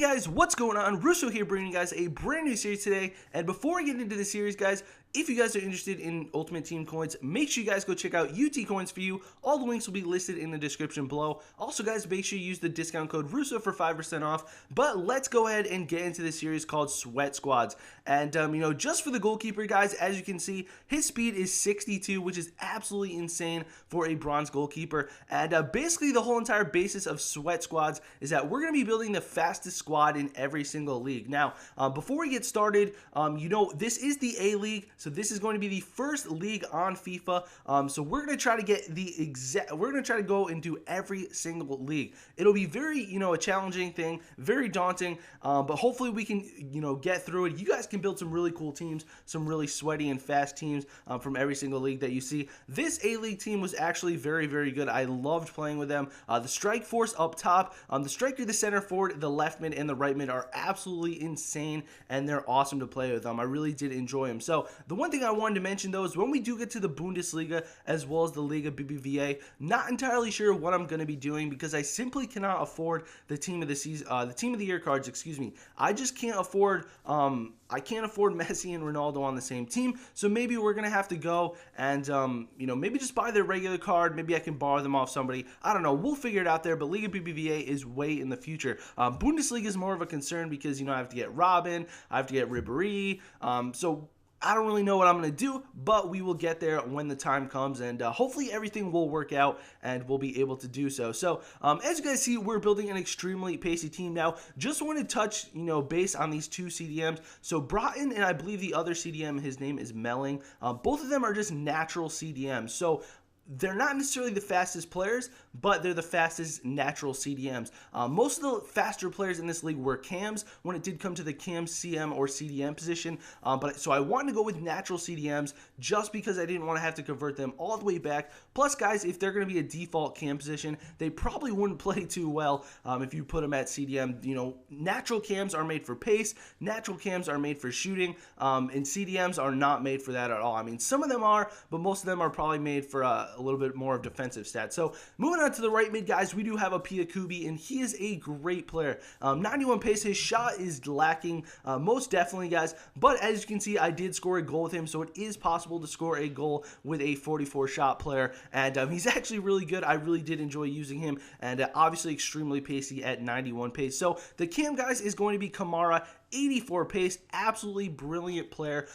Guys, what's going on? Russo here bringing you guys a brand new series today. And before we get into the series, guys, if you guys are interested in Ultimate Team coins, make sure you guys go check out UT Coins for you. All the links will be listed in the description below. Also, guys, make sure you use the discount code Russo for 5% off. But let's go ahead and get into this series called Sweat Squads. And, just for the goalkeeper, guys, as you can see, his speed is 62, which is absolutely insane for a bronze goalkeeper. And basically, the whole entire basis of Sweat Squads is that we're going to be building the fastest squad in every single league. Now, before we get started, this is the A League. So this is going to be the first league on FIFA. So we're going to try to get we're going to try to go into every single league. It'll be very, a challenging thing, very daunting, but hopefully we can, get through it. You guys can build some really cool teams, some really sweaty and fast teams from every single league that you see. This A League team was actually very, very good. I loved playing with them. The strike force up top, the striker, the center forward, the left mid, and the right mid are absolutely insane, and they're awesome to play with. I really did enjoy them. So the one thing I wanted to mention though is when we do get to the Bundesliga as well as the Liga BBVA, not entirely sure what I'm going to be doing because I simply cannot afford the team of the season, the team of the year cards. Excuse me. I just can't afford. I can't afford Messi and Ronaldo on the same team. So maybe we're gonna have to go and maybe just buy their regular card. Maybe I can borrow them off somebody. I don't know. We'll figure it out there. But Liga BBVA is way in the future. Bundesliga is more of a concern because I have to get Robin, I have to get Ribéry. So I don't really know what I'm going to do, but we will get there when the time comes, and hopefully everything will work out and we'll be able to do so. So as you guys see, we're building an extremely pacey team now. Just want to touch, base on these two CDMs. So Broughton and I believe the other CDM, his name is Melling. Both of them are just natural CDMs. So they're not necessarily the fastest players, but they're the fastest natural CDMs. Most of the faster players in this league were cams when it did come to the cam, CM, or CDM position. So I wanted to go with natural CDMs just because I didn't want to have to convert them all the way back. Plus, guys, if they're going to be a default cam position, they probably wouldn't play too well if you put them at CDM. Natural cams are made for pace. Natural cams are made for shooting. And CDMs are not made for that at all. I mean, some of them are, but most of them are probably made for a little bit more of defensive stats. So moving on to the right mid, guys, we do have a Pia Kubi, and he is a great player. 91 pace, his shot is lacking, most definitely, guys. But as you can see, I did score a goal with him, so it is possible to score a goal with a 44 shot player, and he's actually really good. I really did enjoy using him, and obviously extremely pacey at 91 pace. So the cam, guys, is going to be Kamara. 84 pace, absolutely brilliant player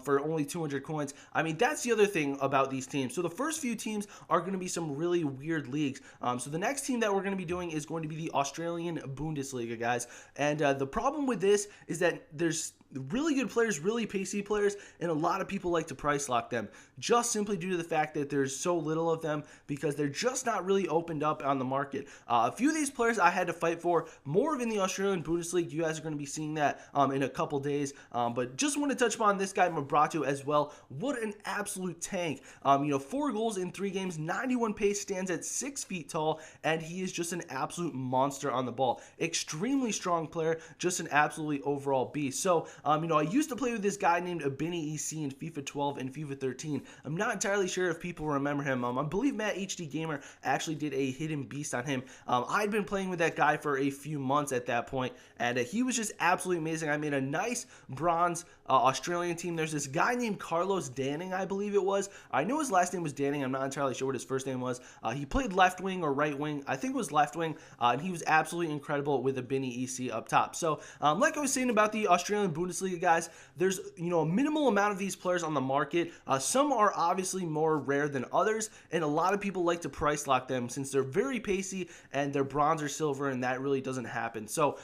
for only 200 coins. I mean, that's the other thing about these teams. So the first few teams are going to be some really weird leagues. So the next team that we're going to be doing is going to be the Australian Bundesliga, guys. And the problem with this is that there's really good players, really pacey players, and a lot of people like to price lock them just simply due to the fact that there's so little of them because they're just not really opened up on the market. A few of these players I had to fight for, more of in the Australian Bundesliga. You guys are going to be seeing that in a couple days, but just want to touch upon this guy Mabrato as well. What an absolute tank. 4 goals in 3 games, 91 pace, stands at 6 feet tall, and he is just an absolute monster on the ball. Extremely strong player, just an absolutely overall beast. So I used to play with this guy named Abini EC in FIFA 12 and FIFA 13. I'm not entirely sure if people remember him. I believe Matt HD Gamer actually did a hidden beast on him. I'd been playing with that guy for a few months at that point, and he was just absolutely amazing. I made a nice bronze Australian team. There's this guy named Carlos Danning, I believe it was. I know his last name was Danning. I'm not entirely sure what his first name was. He played left wing or right wing. I think it was left wing, and he was absolutely incredible with Abini EC up top. So like I was saying about the Australian Bundesliga, guys, there's a minimal amount of these players on the market. Some are obviously more rare than others, and a lot of people like to price lock them since they're very pacey and they're bronze or silver, and that really doesn't happen. So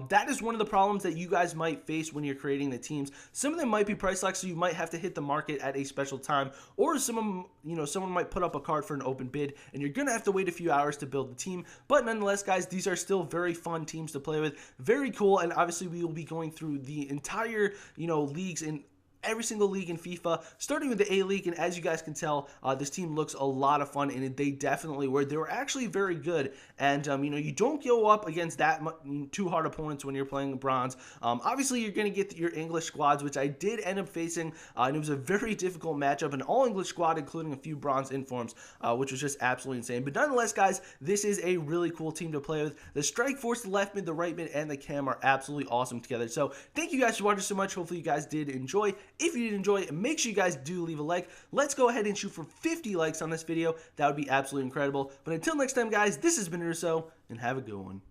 that is one of the problems that you guys might face when you're creating the teams. Some of them might be price locked, so you might have to hit the market at a special time, or someone might put up a card for an open bid, and you're gonna have to wait a few hours to build the team. But nonetheless, guys, these are still very fun teams to play with, very cool, and obviously we will be going through the entire leagues in every single league in FIFA, starting with the A-League, and as you guys can tell, this team looks a lot of fun, and they definitely were. They were actually very good, and you don't go up against that too hard opponents when you're playing bronze. Obviously, you're going to get your English squads, which I did end up facing, and it was a very difficult matchup, an all-English squad, including a few bronze informs, which was just absolutely insane. But nonetheless, guys, this is a really cool team to play with. The strike force, the left mid, the right mid, and the cam are absolutely awesome together. So thank you guys for watching so much. Hopefully you guys did enjoy. If you did enjoy, make sure you guys do leave a like. Let's go ahead and shoot for 50 likes on this video. That would be absolutely incredible. But until next time, guys, this has been Russo, and have a good one.